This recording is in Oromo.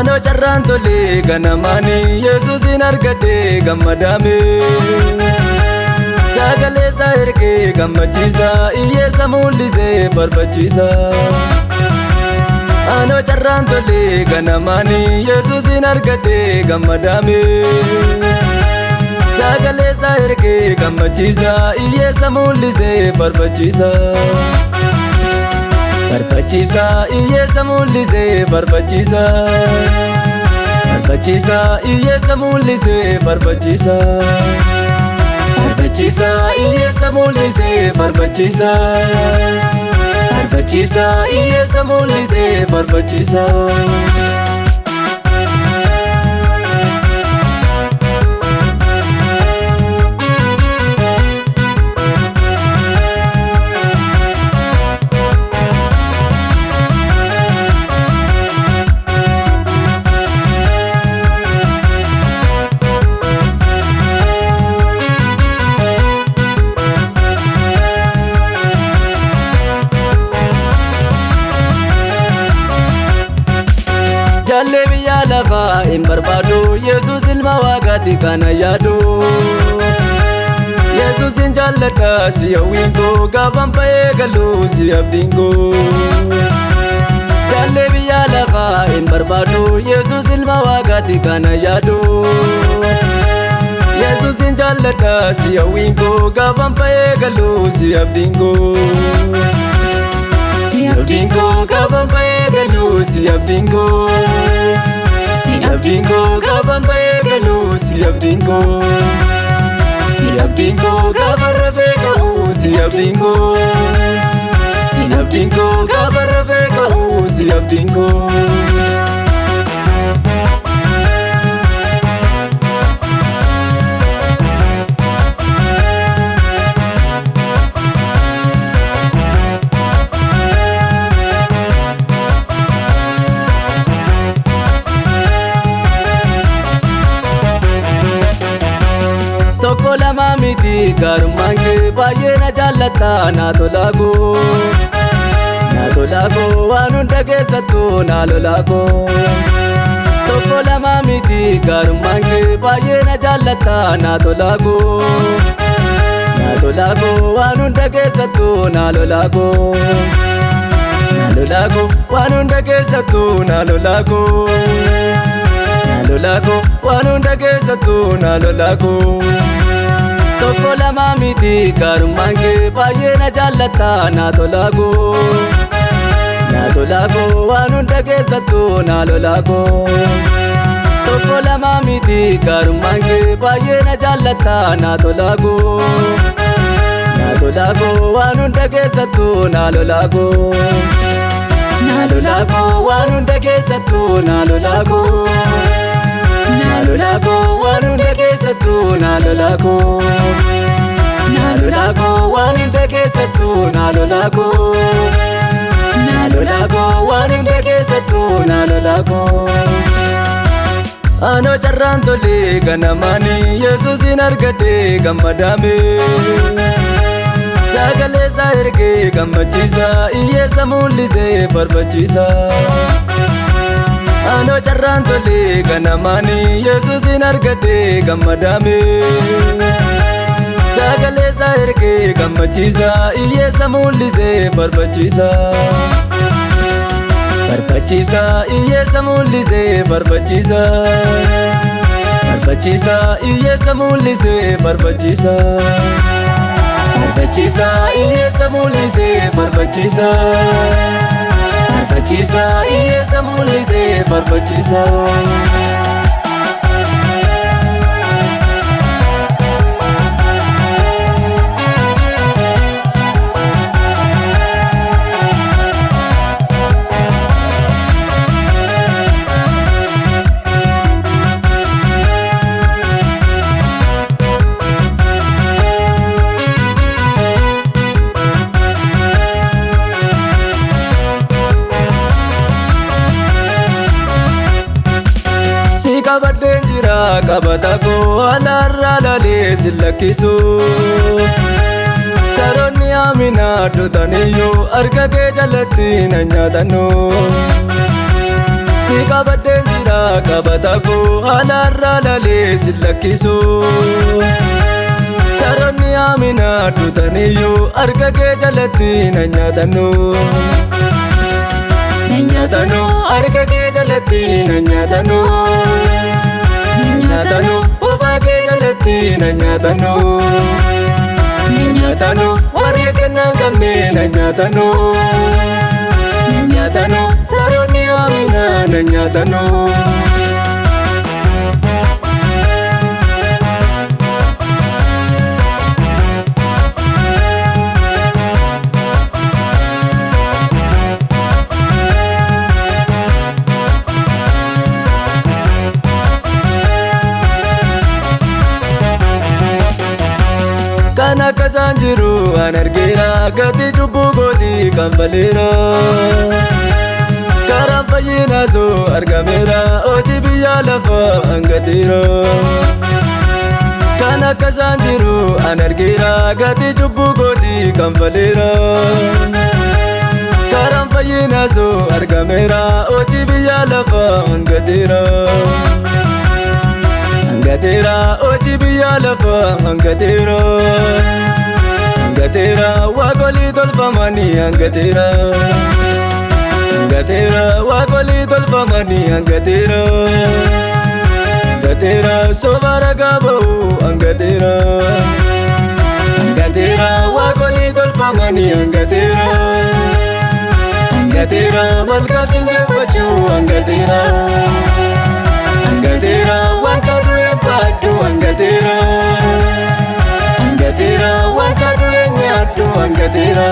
Ano carraan tole ganamaani Yesuusin argadhe gammadame Sagalee isaa ergee gammachiisa Iyyeessa mul'isee barbaachisa Ano carraan tole ganamaani Yesuusin argadhe gammadame Sagalee isaa ergee gammachiisa Iyyeessa mul'isee barbaachisa Barbaachisa Iyyeessa mul'isee barbaachisa Barbaachisa Iyyeessa mul'isee barbaachisa Barbaachisa Iyyeessa mul'isee barbaachisa Barbaachisa Iyyeessa mul'isee barbaachisa Jalle biyya lafaa hin barbaadu Yesuus ilma waaqaati kana yaadu Yesuusin jaalladha si hawwiin koo gaafan ba'ee galuu si abdiin koo Jalle biyya lafaa hin barbaadu Yesuus ilma waaqaati kana yaadu Yesuusin jaalladha si hawwiin koo gaafan ba'ee galuu si abdiin koo Si abdiin koo gaafan ba'ee galuu si abdiin koo Si abdiin koo gaafan ba'ee galuu si abdiin koo Si abdiin koo gaafan rafee ka'uu si abdiin koo Si abdiin koo gaafan rafee ka'uu si abdiin koo Tokko lama miti gaarummaan kee baay'ee na jaallata na tolaago waan hunda keessattuu na lolaago Tokko lama miti gaarummaan kee baay'ee na jaallata na tolaago waan hunda keessattuu na lolaago waan hunda keessattuu na lolaago waan hunda keessattuu na lolaago Tokko lama miti gaarummaan kee baay'ee na jaallata na tolaago waan hunda keessattuu na lolaago Tokko lama miti gaarummaan kee baay'ee na jaallata na tolaago waan hunda keessattuu na lolaago waan hunda keessattuu na lolaago waan hunda keessattuu na lolaago waan hunda keessattuu na lolaago waan hunda keessattuu na lolaago Ano carraan tole ganamaani Yesuusin argadhe gammadame Sagalee isaa ergee gammachiisa Iyyeessa mul'isee barbaachisa Ano carraan tole ganamaani Yesuusin argadhe gammadame Sagalee isaa ergee gammachiisa Iyyeessa mul'isee barbaachisa Barbaachisa Iyyeessa mul'isee barbaachisa Barbaachisa Iyyeessa mul'isee barbaachisa Barbaachisa Iyyeessa mul'isee barbaachisa Barbaachisa Iyyeessa mul'isee barbaachisa qabadeen jira qabata koo alaarraa lalee si lakkisu Saroonni Aminaa dhutaniyyuu harka kee jalatti na nyaatanu Si qabadeen jira jira qabatako halarra lalee sillakiso Saronni amina tutaniyo arga ke jalatti nanyatano Nanyatano arga ke jalatti nanyatano Nanyatano oba ke jalatti nanyatano Nanyatano wari kenna gamme nanyatano Nanyatano saronni amina nanyatano Kana kasanjiru anargira gati chubbu godi kambalera Karam fayyina so argamera oji biyya lafa angatira Kana kasanjiru anargira gati chubbu godi kambalera Karam fayyina so argamera oji biyya lafa angatira Angatera oji biyya lafa angatera Angatera wakoli tolfamani angatera Angatera wakoli tolfamani angatera Angatera sobara gabo angatera Angatera wakoli tolfamani angatera Angatera malka silbefachu angatera Angatera wakadu empadu angatera Angatera wakadu enyadu angatera